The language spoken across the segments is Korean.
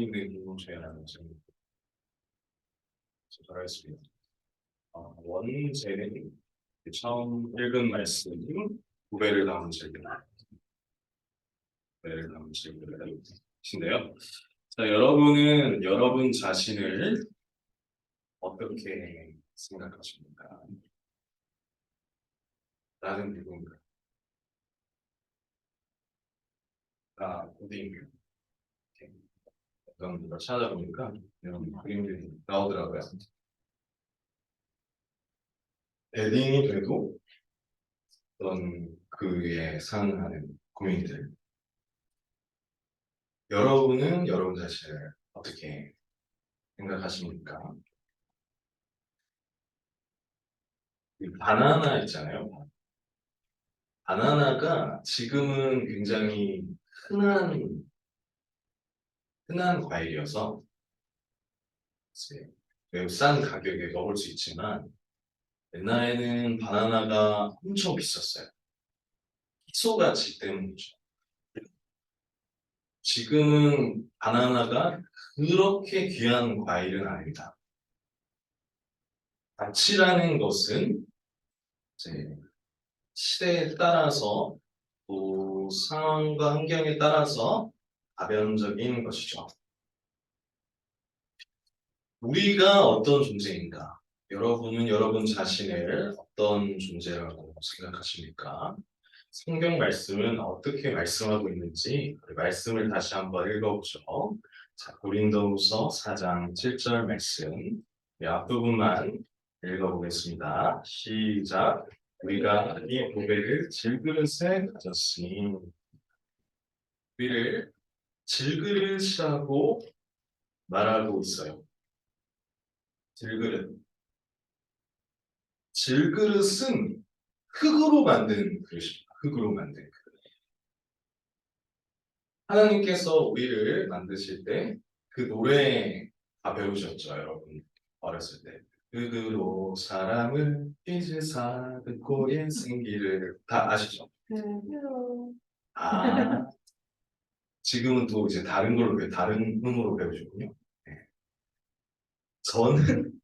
하나님의 공동체라는 제목으로 하겠습니다. 원제는 처음 읽은 말씀, 구배를 담은 질문, 구배를 담은 질문인데요. 자, 여러분은 여러분 자신을 어떻게 생각하십니까? 나는 누군가? 나 어디인가? 어떤 걸 찾아보니까 이런 그림들이 나오더라고요. 에딩이 돼도 어떤 그에 상응하는 고민들. 여러분은 여러분 자신을 어떻게 생각하십니까? 이 바나나 있잖아요. 바나나가 지금은 굉장히 흔한 과일이어서 이제 매우 싼 가격에 먹을 수 있지만 옛날에는 바나나가 엄청 비쌌어요. 희소 가치 때문이죠. 지금은 바나나가 그렇게 귀한 과일은 아닙니다. 가치라는 것은 이제 시대에 따라서 또 상황과 환경에 따라서 가변적인 것이죠. 우리가 어떤 존재인가? 여러분은 여러분 자신을 어떤 존재라고 생각하십니까? 성경 말씀은 어떻게 말씀하고 있는지 그 말씀을 다시 한번 읽어보죠. 자, 고린도후서 4장 7절 말씀 앞부분만 읽어보겠습니다. 시작. 우리가 이 보배를 질그릇에 가졌으니 우리를 질그릇이라고 말하고 있어요. 질그릇. 질그릇은 흙으로 만든 그릇입니다. 흙으로 만든 그릇. 하나님께서 우리를 만드실 때 그 노래 다 배우셨죠, 여러분? 어렸을 때. 흙으로 사람을 빚으사 그 꼴의 생기를 다 아시죠? 아, 지금은 또 이제 다른 걸로 다른 음으로 배우셨군요. 네. 저는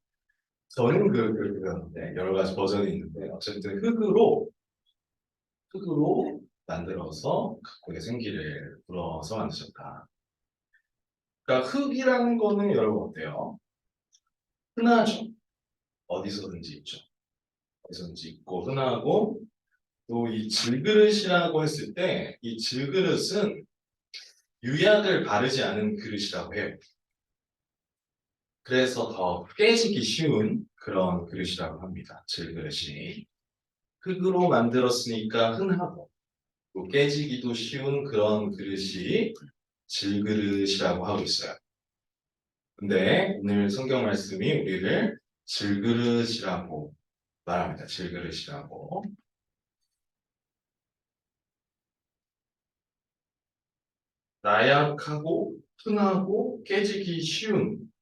네, 여러 가지 버전이 있는데 어쨌든 흙으로 만들어서 각국의 생기를 불어서 만드셨다. 그러니까 흙이라는 거는 여러분 어때요? 흔하죠. 어디서든지 있죠. 어디서든지 있고 흔하고 또 이 질그릇이라고 했을 때 이 질그릇은 유약을 바르지 않은 그릇이라고 해요. 그래서 더 깨지기 쉬운 그런 그릇이라고 합니다. 질그릇이. 흙으로 만들었으니까 흔하고 또 깨지기도 쉬운 그런 그릇이 질그릇이라고 하고 있어요. 근데 오늘 성경 말씀이 우리를 질그릇이라고 말합니다. 질그릇이라고. 나약하고 흔하고 깨지기 쉬운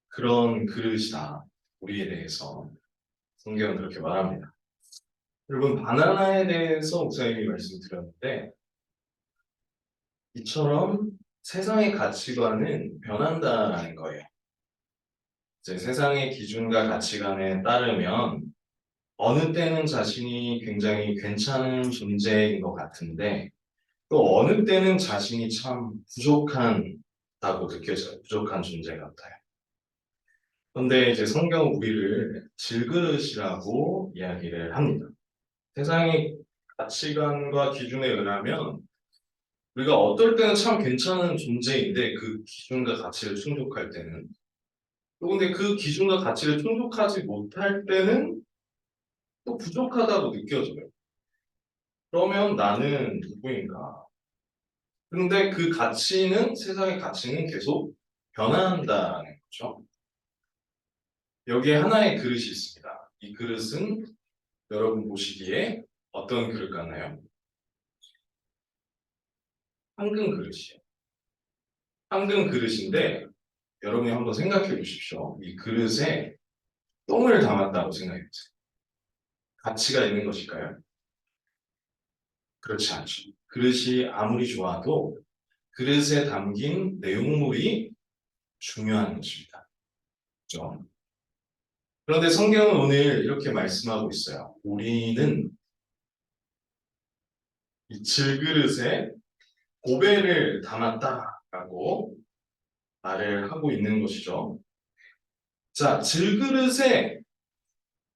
그런 그릇이다. 우리에 대해서 성경은 그렇게 말합니다. 여러분 바나나에 대해서 목사님이 말씀드렸는데 이처럼 세상의 가치관은 변한다라는 거예요. 이제 세상의 기준과 가치관에 따르면 어느 때는 자신이 굉장히 괜찮은 존재인 것 같은데 또 어느 때는 자신이 참 부족하다고 느껴져요. 부족한 존재 같아요. 그런데 이제 성경 우리를 질그릇이라고 이야기를 합니다. 세상의 가치관과 기준에 의하면 우리가 어떨 때는 참 괜찮은 존재인데 그 기준과 가치를 충족할 때는 또 근데 그 기준과 가치를 충족하지 못할 때는 또 부족하다고 느껴져요. 그러면 나는 누구인가? 근데 그 가치는 세상의 가치는 계속 변한다는 거죠. 여기에 하나의 그릇이 있습니다. 이 그릇은 여러분 보시기에 어떤 그릇 같나요? 황금 그릇이에요. 황금 그릇인데 여러분이 한번 생각해 보십시오. 이 그릇에 똥을 담았다고 생각해 보세요. 가치가 있는 것일까요? 그렇지 않죠. 그릇이 아무리 좋아도 그릇에 담긴 내용물이 중요한 것입니다. 그렇죠? 그런데 성경은 오늘 이렇게 말씀하고 있어요. 우리는 이 질그릇에 보배를 담았다라고 말을 하고 있는 것이죠. 자, 질그릇에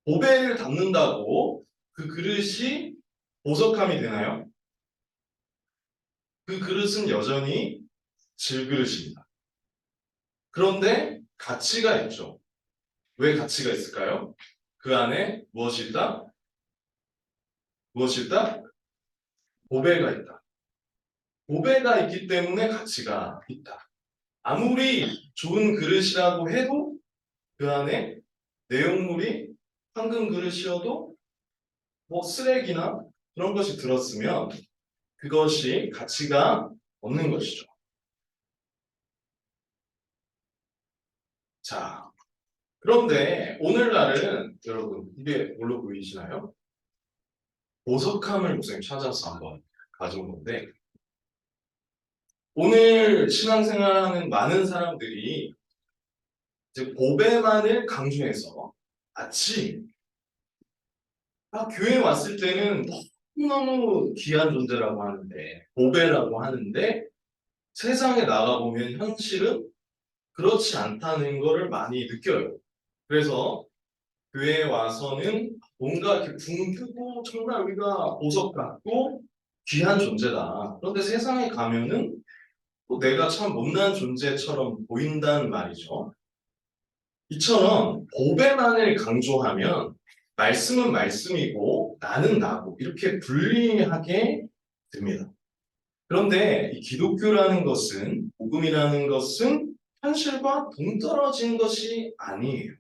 보배를 담는다고 그 그릇이 보석함이 되나요? 그 그릇은 여전히 질그릇입니다. 그런데 가치가 있죠. 왜 가치가 있을까요? 그 안에 무엇이 있다? 무엇이 있다? 보배가 있다. 보배가 있기 때문에 가치가 있다. 아무리 좋은 그릇이라고 해도 그 안에 내용물이 황금 그릇이어도 뭐 쓰레기나 그런 것이 들었으면 그것이 가치가 없는 것이죠. 자, 그런데 오늘날은 여러분 이게 뭘로 보이시나요? 보석함을 목사님 찾아서 한번 가져온 건데 오늘 신앙생활하는 많은 사람들이 이제 보배만을 강조해서 마치 교회 왔을 때는 너무너무 귀한 존재라고 하는데 보배라고 하는데 세상에 나가보면 현실은 그렇지 않다는 것을 많이 느껴요. 그래서 교회에 와서는 뭔가 이렇게 붕뜨고 정말 우리가 보석 같고 귀한 존재다. 그런데 세상에 가면은 또 내가 참 못난 존재처럼 보인다는 말이죠. 이처럼 보배만을 강조하면 말씀은 말씀이고 나는 나고 이렇게 분리하게 됩니다. 그런데 이 기독교라는 것은 복음이라는 것은 현실과 동떨어진 것이 아니에요.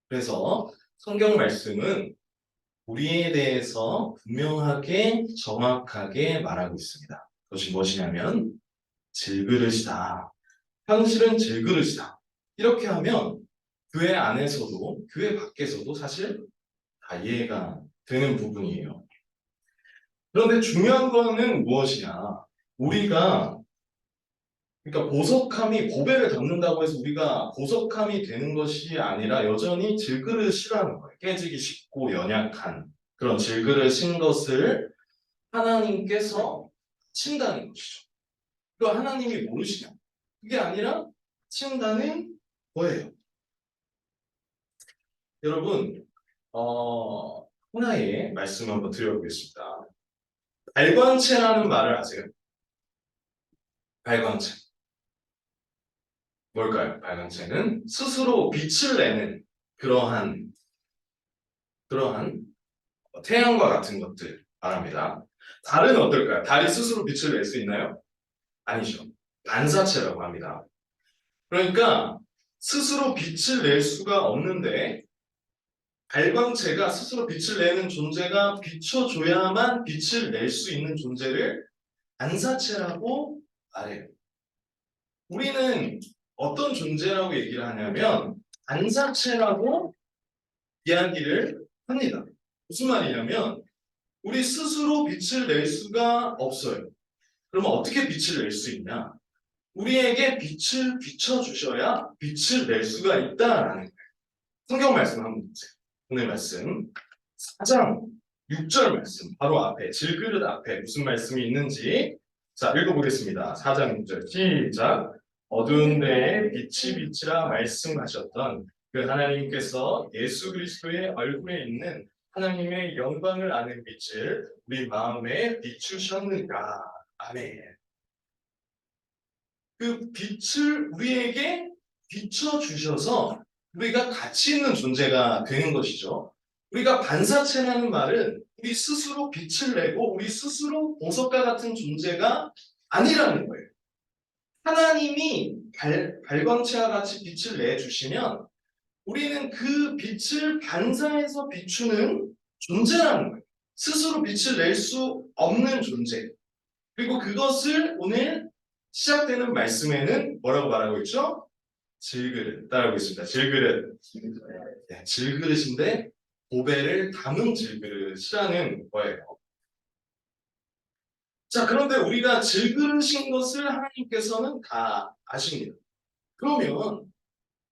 그래서 성경 말씀은 우리에 대해서 분명하게 정확하게 말하고 있습니다. 그것이 무엇이냐면 질그릇이다. 현실은 질그릇이다. 이렇게 하면 교회 안에서도 교회 밖에서도 사실 다 이해가 되는 부분이에요. 그런데 중요한 거는 무엇이냐? 우리가 그러니까 보석함이 보배를 담는다고 해서 우리가 보석함이 되는 것이 아니라 여전히 질그릇이라는 거예요. 깨지기 쉽고 연약한 그런 질그릇인 것을 하나님께서 친다는 것이죠. 그 하나님이 모르시냐? 그게 아니라 친다는 거예요. 여러분, 하나의 말씀 한번 드려보겠습니다. 발광체라는 말을 아세요? 발광체. 뭘까요? 발광체는 스스로 빛을 내는 그러한 태양과 같은 것들 말합니다. 달은 어떨까요? 달이 스스로 빛을 낼 수 있나요? 아니죠. 반사체라고 합니다. 그러니까 스스로 빛을 낼 수가 없는데 발광체가 스스로 빛을 내는 존재가 비춰줘야만 빛을 낼 수 있는 존재를 반사체라고 말해요. 우리는 어떤 존재라고 얘기를 하냐면 반사체라고 이야기를 합니다. 무슨 말이냐면 우리 스스로 빛을 낼 수가 없어요. 그러면 어떻게 빛을 낼 수 있냐? 우리에게 빛을 비춰주셔야 빛을 낼 수가 있다라는 거예요. 성경 말씀 한번 보세요. 오늘 말씀 4장 6절 말씀 바로 앞에 질그릇 앞에 무슨 말씀이 있는지 자 읽어보겠습니다. 4장 6절 시작. 어두운 데에 빛이 빛이라 말씀하셨던 그 하나님께서 예수 그리스도의 얼굴에 있는 하나님의 영광을 아는 빛을 우리 마음에 비추셨는가. 아멘. 그 빛을 우리에게 비춰주셔서 우리가 가치 있는 존재가 되는 것이죠. 우리가 반사체라는 말은 우리 스스로 빛을 내고 우리 스스로 보석과 같은 존재가 아니라는 거예요. 하나님이 발광체와 같이 빛을 내주시면 우리는 그 빛을 반사해서 비추는 존재라는 거예요. 스스로 빛을 낼 수 없는 존재. 그리고 그것을 오늘 시작되는 말씀에는 뭐라고 말하고 있죠? 질그릇. 따라하고 있습니다. 질그릇. 네, 질그릇인데 보배를 담은 질그릇이라는 거예요. 자, 그런데 우리가 질그릇인 것을 하나님께서는 다 아십니다. 그러면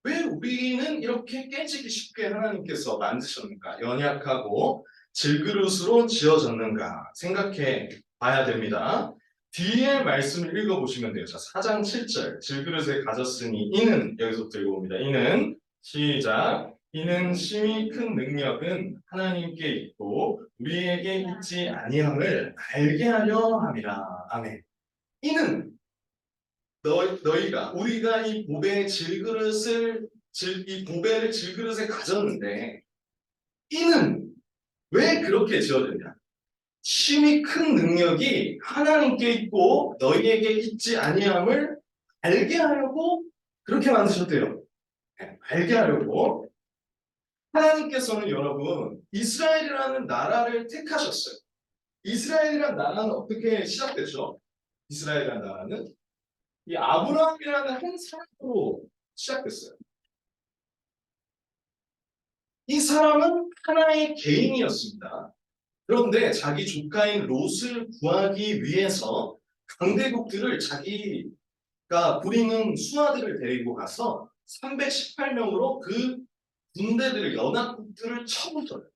왜 우리는 이렇게 깨지기 쉽게 하나님께서 만드셨는가? 연약하고 질그릇으로 지어졌는가? 생각해 봐야 됩니다. 뒤에 말씀을 읽어보시면 돼요. 자, 4장 7절. 질그릇에 가졌으니 이는 여기서부터 읽어봅니다. 이는 시작. 이는 심히 큰 능력은 하나님께 있고 우리에게 있지 아니함을 알게 하려 함이라. 아멘. 이는 너희가 우리가 이 보배의 이 보배를 질그릇에 가졌는데 이는 왜 그렇게 지어졌냐? 심히 큰 능력이 하나님께 있고 너희에게 있지 아니함을 알게 하려고 그렇게 만드셨대요. 네, 알게 하려고 하나님께서는 여러분 이스라엘이라는 나라를 택하셨어요. 이스라엘이라는 나라는 어떻게 시작됐죠? 이스라엘이라는 나라는 이 아브라함이라는 한 사람으로 시작됐어요. 이 사람은 하나의 개인이었습니다. 그런데 자기 조카인 롯을 구하기 위해서 강대국들을 자기가 부리는 수하들을 데리고 가서 318명으로 그 군대들을 연합국들을 쳐부숴요.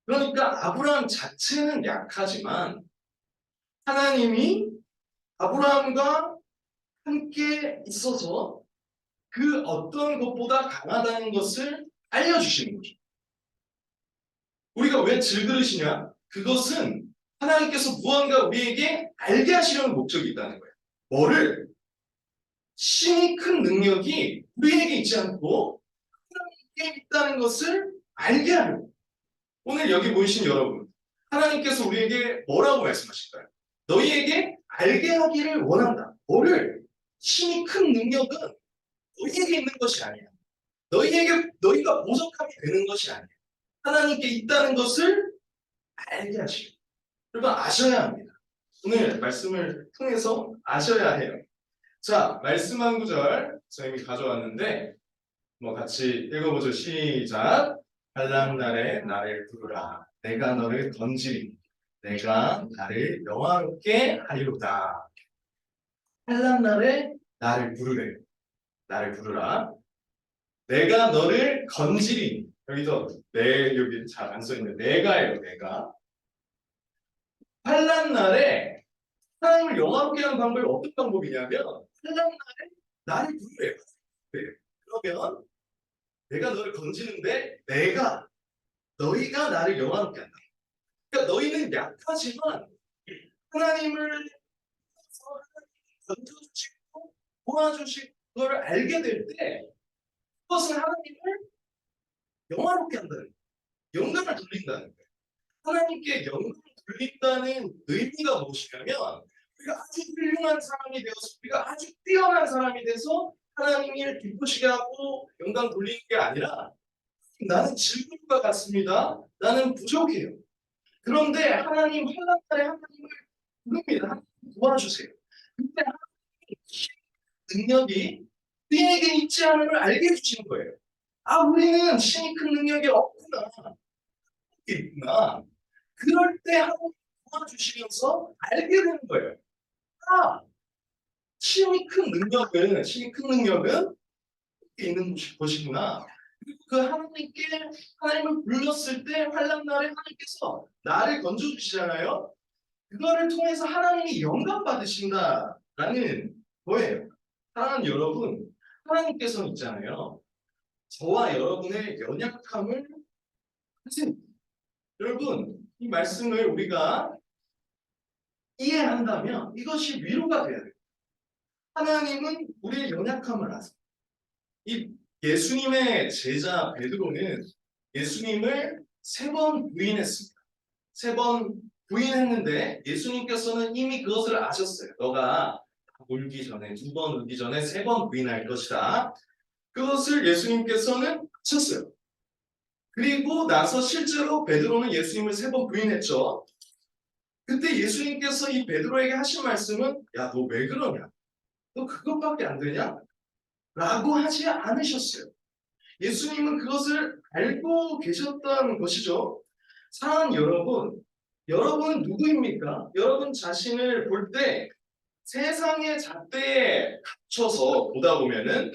그러니까 아브라함 자체는 약하지만 하나님이 아브라함과 함께 있어서 그 어떤 것보다 강하다는 것을 알려주시는 거죠. 우리가 왜 질그릇이냐? 그것은 하나님께서 무언가 우리에게 알게 하시려는 목적이 있다는 거예요. 뭐를? 심히 큰 능력이 우리에게 있지 않고 하나님께 있다는 것을 알게 하려고. 오늘 여기 모이신 여러분, 하나님께서 우리에게 뭐라고 말씀하실까요? 너희에게 알게 하기를 원한다. 뭐를? 심히 큰 능력은 너희에게 있는 것이 아니야. 너희가 보석함이 되는 것이 아니야. 하나님께 있다는 것을 알게 하시고 여러분 아셔야 합니다. 오늘 말씀을 통해서 아셔야 해요. 자, 말씀 한 구절 저희가 가져왔는데 같이 읽어보죠. 시작. 한란날에 나를 부르라. 내가 너를 건지리니 내가 나를 영화롭게 하리로다. 한란날에 나를 부르래. 나를 부르라. 내가 너를 건지리니 여기 잘 안 써있는 내가예요. 내가 환난날에 하나님을 영화롭게 하는 방법이 어떤 방법이냐면 환난날에 나를 부르래요. 그러면 내가 너를 건지는데 너희가 나를 영화롭게 한다. 그러니까 너희는 약하지만 하나님을 건져주시고 도와주시고 그걸 알게 될 때 그것은 하나님을 영화롭게 한다는 거예요. 영광을 돌린다는 거예요. 하나님께 영광을 돌린다는 의미가 무엇이냐면 우리가 아주 훌륭한 사람이 되어서 우리가 아주 뛰어난 사람이 돼서 하나님을 기쁘시게 하고 영광 돌리는 게 아니라 나는 질그릇과 같습니다. 나는 부족해요. 그런데 하나님 환난날에 하나님을 부릅니다. 하나님 도와주세요. 그때 하나님의 능력이 우리에게 있지 않음을 알게 해주시는 거예요. 아, 우리는 신이 큰 능력이 없구나. 있구나. 그럴 때 하나님 도와주시면서 알게 되는 거예요. 아, 힘이 큰 능력은 있는 것이구나. 그리고 그 하나님을 불렀을 때 환난날에 하나님께서 나를 건져주시잖아요. 그거를 통해서 하나님이 영광 받으신다라는 거예요. 사랑하는 여러분, 하나님께서는 있잖아요. 저와 여러분의 연약함을 하세요. 여러분, 이 말씀을 우리가 이해한다면 이것이 위로가 돼야 돼요. 하나님은 우리의 연약함을 아세요. 이 예수님의 제자 베드로는 예수님을 3번 부인했습니다. 3번 부인했는데 예수님께서는 이미 그것을 아셨어요. 너가 울기 전에 2번 울기 전에 3번 부인할 것이다. 그것을 예수님께서는 아셨어요. 그리고 나서 실제로 베드로는 예수님을 3번 부인했죠. 그때 예수님께서 이 베드로에게 하신 말씀은 야, 너 왜 그러냐? 너 그것밖에 안 되냐? 라고 하지 않으셨어요. 예수님은 그것을 알고 계셨던 것이죠. 사랑하는 여러분, 여러분은 누구입니까? 여러분 자신을 볼 때 세상의 잣대에 갇혀서 보다 보면은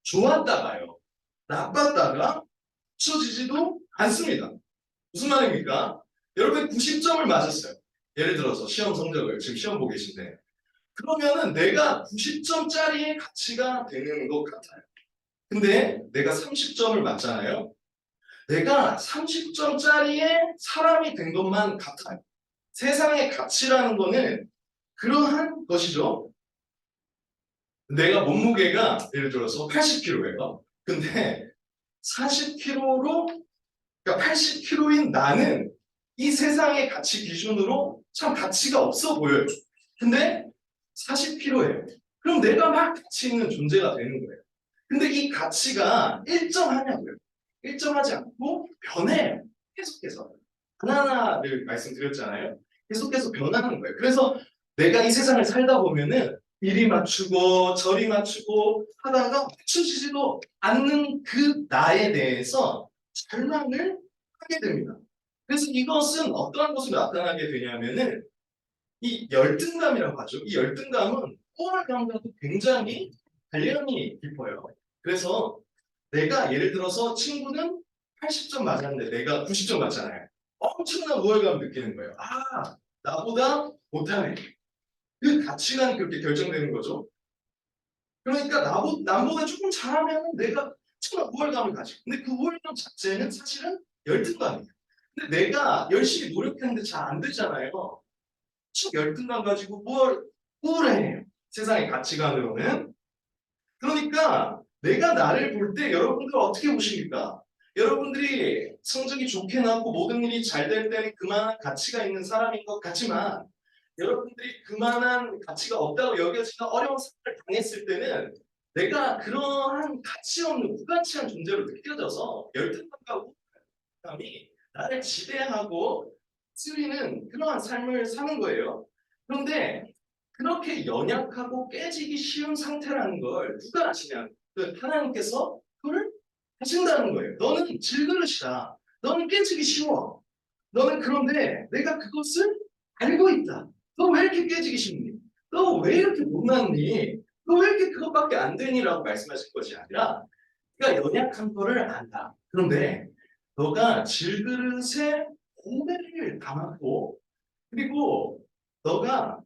좋았다가요, 나빴다가 합쳐지지도 않습니다. 무슨 말입니까? 여러분 90점을 맞았어요. 예를 들어서 시험 성적을 지금 시험 보고 계신데, 그러면은 내가 90점짜리의 가치가 되는 것 같아요. 근데 내가 30점을 맞잖아요. 내가 30점짜리의 사람이 된 것만 같아요. 세상의 가치라는 거는 그러한 것이죠. 내가 몸무게가 예를 들어서 80kg예요. 근데 40kg로, 그러니까 80kg인 나는 이 세상의 가치 기준으로 참 가치가 없어 보여요. 근데 40kg예요. 그럼 내가 막 가치 있는 존재가 되는 거예요. 근데 이 가치가 일정하냐고요? 일정하지 않고 변해요. 계속해서. 하나하나를 말씀드렸잖아요. 계속해서 변하는 거예요. 그래서 내가 이 세상을 살다 보면은 이리 맞추고 저리 맞추고 하다가 맞추지도 않는 그 나에 대해서 절망을 하게 됩니다. 그래서 이것은 어떠한 것으로 나타나게 되냐면은 이 열등감이라고 하죠. 이 열등감은 우월감과도 굉장히 관련이 깊어요. 그래서 내가 예를 들어서 친구는 80점 맞았는데 내가 90점 맞잖아요. 엄청난 우월감을 느끼는 거예요. 아, 나보다 못하네. 그 가치관이 그렇게 결정되는 거죠. 그러니까 남보다 조금 잘하면 내가 엄청난 우월감을 가지고. 근데 그 우월감 자체는 사실은 열등감이에요. 근데 내가 열심히 노력했는데 잘 안 되잖아요. 쭉 열등감 가지고 뭘 우울해해요. 세상의 가치관으로는. 그러니까 내가 나를 볼 때 여러분들 어떻게 보십니까? 여러분들이 성적이 좋게 나오고 모든 일이 잘 될 때는 그만한 가치가 있는 사람인 것 같지만, 여러분들이 그만한 가치가 없다고 여겨지는 어려운 상황을 당했을 때는 내가 그러한 가치 없는 무가치한 존재로 느껴져서 열등감과 우울감이 나를 지배하고 쓰리는 그러한 삶을 사는 거예요. 그런데 그렇게 연약하고 깨지기 쉬운 상태라는 걸 누가 아시냐? 그 하나님께서 그걸 하신다는 거예요. 너는 질그릇이다. 너는 깨지기 쉬워. 너는 그런데 내가 그것을 알고 있다. 너 왜 이렇게 깨지기 쉽니? 너 왜 이렇게 못났니? 너 왜 이렇게 그것밖에 안 되니라고 말씀하실 것이 아니라 네가 연약한 거를 안다. 그런데 너가 질그릇에 고배를 담았고, 그리고 너가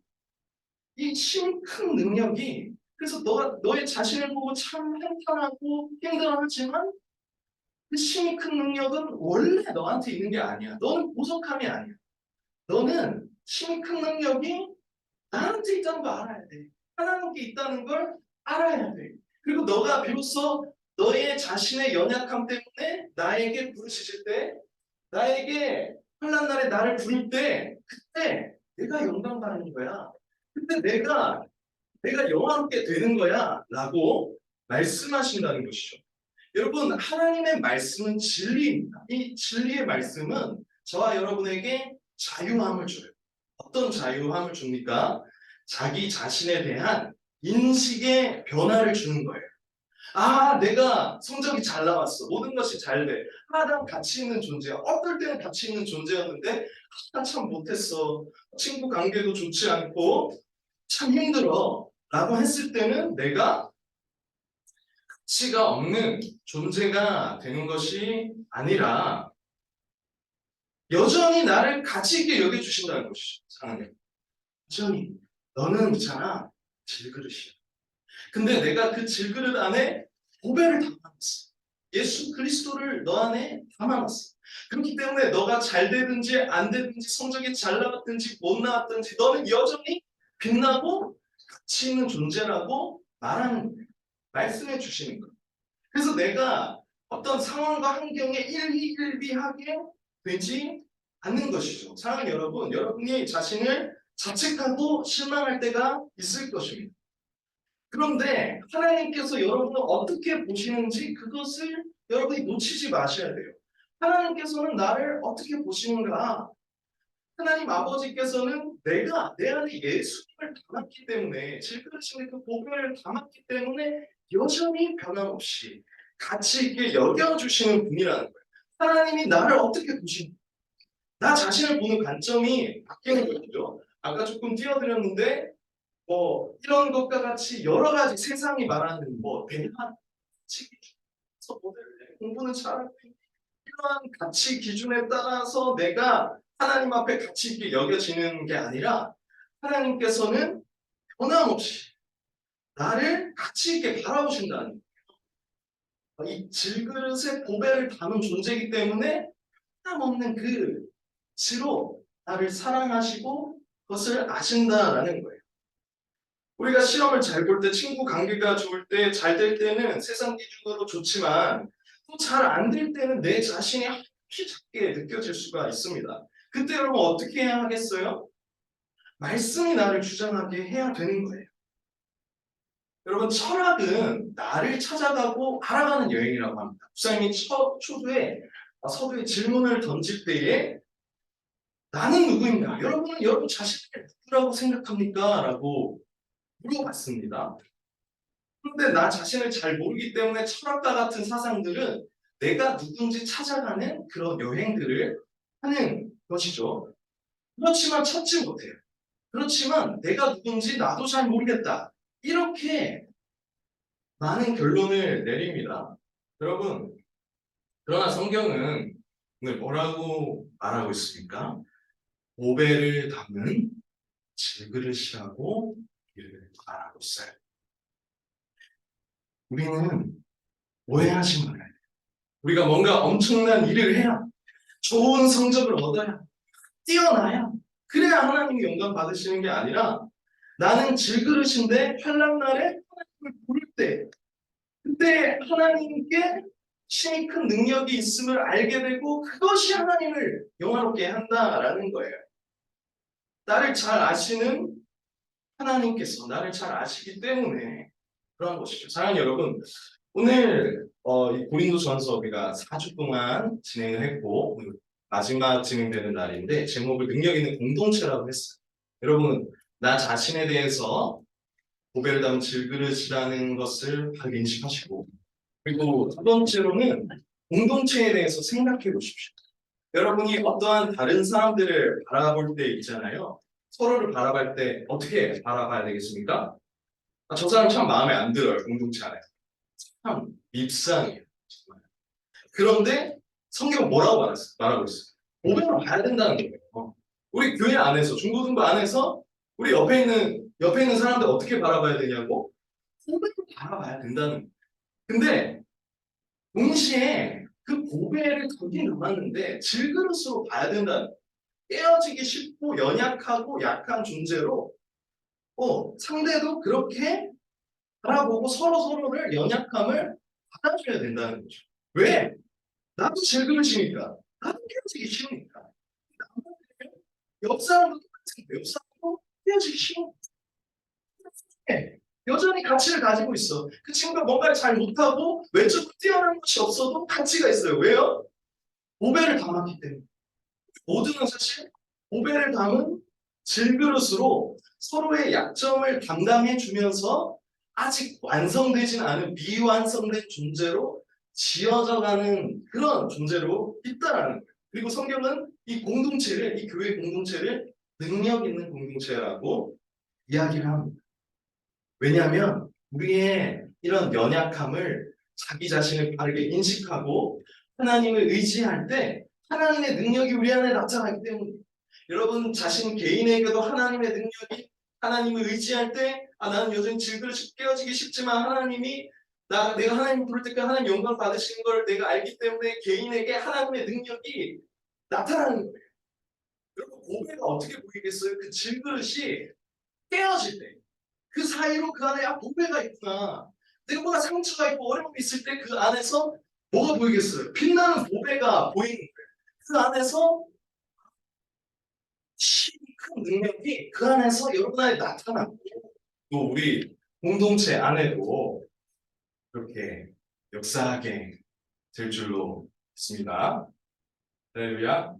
이 힘 큰 능력이, 그래서 너가 너의 자신을 보고 참 한탄하고 힘들어하지만 그 힘이 큰 능력은 원래 너한테 있는 게 아니야. 너는 보석함이 아니야. 너는 힘이 큰 능력이 나한테 있다는 걸 알아야 돼. 하나님께 있다는 걸 알아야 돼. 그리고 너가 비로소 너의 자신의 연약함 때문에 나에게 부르짖을 때, 나에게 환난 날에 나를 부를 때, 그때 내가 영광 받는 거야. 그때 내가 영화롭게 되는 거야 라고 말씀하신다는 것이죠. 여러분, 하나님의 말씀은 진리입니다. 이 진리의 말씀은 저와 여러분에게 자유함을 줘요. 어떤 자유함을 줍니까? 자기 자신에 대한 인식의 변화를 주는 거예요. 아, 내가 성적이 잘 나왔어. 모든 것이 잘 돼. 아, 난 가치 있는 존재야. 어떨 때는 가치 있는 존재였는데, 나 참 못했어. 친구 관계도 좋지 않고, 참 힘들어. 라고 했을 때는 내가 가치가 없는 존재가 되는 것이 아니라 여전히 나를 가치 있게 여겨주신다는 것이죠. 하나님. 여전히 너는 있잖아. 질그릇이야. 근데 내가 그 질그릇 안에 보배를 담아놨어. 예수 그리스도를 너 안에 담아놨어. 그렇기 때문에 너가 잘 되든지 안 되든지 성적이 잘 나왔든지 못 나왔든지 너는 여전히 빛나고 가치 있는 존재라고 말하는 거예요. 말씀해 주시는 거예요. 그래서 내가 어떤 상황과 환경에 일희일비하게 되지 않는 것이죠. 사랑하는 여러분, 여러분이 자신을 자책하고 실망할 때가 있을 것입니다. 그런데 하나님께서 여러분을 어떻게 보시는지 그것을 여러분이 놓치지 마셔야 돼요. 하나님께서는 나를 어떻게 보시는가? 하나님 아버지께서는 내가 내 안에 예수님을 담았기 때문에, 질그릇인의 그 보배를 담았기 때문에 여전히 변함없이 가치 있게 여겨주시는 분이라는 거예요. 하나님이 나를 어떻게 보시는가? 나 자신을 보는 관점이 바뀌는 거죠. 아까 조금 띄워드렸는데 이런 것과 같이 여러 가지 세상이 말하는 대화, 가치 기준에서 모델을 내. 공부는 잘하고 이러한 가치 기준에 따라서 내가 하나님 앞에 가치 있게 여겨지는 게 아니라 하나님께서는 변함없이 나를 가치 있게 바라보신다는 이 질그릇에 보배를 담은 존재이기 때문에 변함없는 그 가치로 나를 사랑하시고 그것을 아신다라는 거예요. 우리가 시험을 잘 볼 때, 친구 관계가 좋을 때, 잘 될 때는 세상 기준으로 좋지만 또 잘 안 될 때는 내 자신이 한없이 작게 느껴질 수가 있습니다. 그때 여러분 어떻게 해야 하겠어요? 말씀이 나를 주장하게 해야 되는 거예요. 여러분 철학은 나를 찾아가고 알아가는 여행이라고 합니다. 부사님이 초두에 서두에 질문을 던질 때에 나는 누구인가? 여러분은 여러분 자신을 누구라고 생각합니까? 라고 물어봤습니다. 그런데 나 자신을 잘 모르기 때문에 철학과 같은 사상들은 내가 누군지 찾아가는 그런 여행들을 하는 것이죠. 그렇지만 찾지 못해요. 그렇지만 내가 누군지 나도 잘 모르겠다. 이렇게 많은 결론을 내립니다. 여러분, 그러나 성경은 오늘 뭐라고 말하고 있습니까? 보배를 담은 질그릇이라고 이를 말하고 있어요. 우리는 오해하지 말아요. 우리가 뭔가 엄청난 일을 해야, 좋은 성적을 얻어야, 뛰어나야, 그래야 하나님이 영광 받으시는 게 아니라 나는 질그릇인데 환난날에 하나님을 부를 때 그때 하나님께 심히 큰 능력이 있음을 알게 되고 그것이 하나님을 영화롭게 한다라는 거예요. 나를 잘 아시는 하나님께서 나를 잘 아시기 때문에 그런 것이죠. 사랑하는 여러분, 오늘 이 고린도전서 우리가 4주 동안 진행을 했고 마지막 진행되는 날인데 제목을 능력 있는 공동체라고 했어요. 여러분, 나 자신에 대해서 보배를 담은 질그릇이라는 것을 잘 인식하시고 그리고 두 번째로는 공동체에 대해서 생각해 보십시오. 여러분이 어떠한 다른 사람들을 바라볼 때 있잖아요. 서로를 바라볼 때 어떻게 바라봐야 되겠습니까? 저 사람 참 마음에 안 들어요. 공동체 안에. 참 밉상이에요. 정말. 그런데 성경은 뭐라고 말하고 있어요? 보배로 봐야 된다는 거예요. 우리 교회 안에서 중고등부 안에서 우리 옆에 있는 사람들 어떻게 바라봐야 되냐고? 보배로 바라봐야 된다는 거예요. 근데 동시에 그 보배를 거기 남았는데 질그릇으로 봐야 된다는 거예요. 깨어지기 쉽고 연약하고 약한 존재로 상대도 그렇게 바라보고 서로를 연약함을 받아줘야 된다는 거죠. 왜? 나도 질그릇이니까. 나도 깨어지기 쉬우니까. 옆 사람도 똑같은데 옆 사람도 깨어지기 쉬우니까. 여전히 가치를 가지고 있어. 그 친구가 뭔가를 잘 못하고 외적으로 뛰어난 것이 없어도 가치가 있어요. 왜요? 보배를 담았기 때문에. 모두는 사실 보배를 담은 질그릇으로 서로의 약점을 담당해 주면서 아직 완성되진 않은 미완성된 존재로 지어져가는 그런 존재로 있다라는 거예요. 그리고 성경은 이 교회 공동체를 능력 있는 공동체라고 이야기를 합니다. 왜냐하면 우리의 이런 연약함을 자기 자신을 바르게 인식하고 하나님을 의지할 때 하나님의 능력이 우리 안에 나타나기 때문에 여러분 자신 개인에게도 하나님의 능력이 하나님을 의지할 때 나는 여전히 질그릇이 깨어지기 쉽지만 하나님이 내가 하나님 부를 때까지 하나님 영광 받으시는 걸 내가 알기 때문에 개인에게 하나님의 능력이 나타나는 거예요. 여러분 고배가 어떻게 보이겠어요? 그 질그릇이 깨어질 때 그 사이로 그 안에 보배가 있구나. 내가 뭔가 상처가 있고 어려움이 있을 때 그 안에서 뭐가 보이겠어요? 빛나는 보배가 보이는 거예요. 그 안에서 큰 능력이 그 안에서 여러분 안에 나타나고 또 우리 공동체 안에도 그렇게 역사하게 될 줄로 믿습니다. 할렐루야.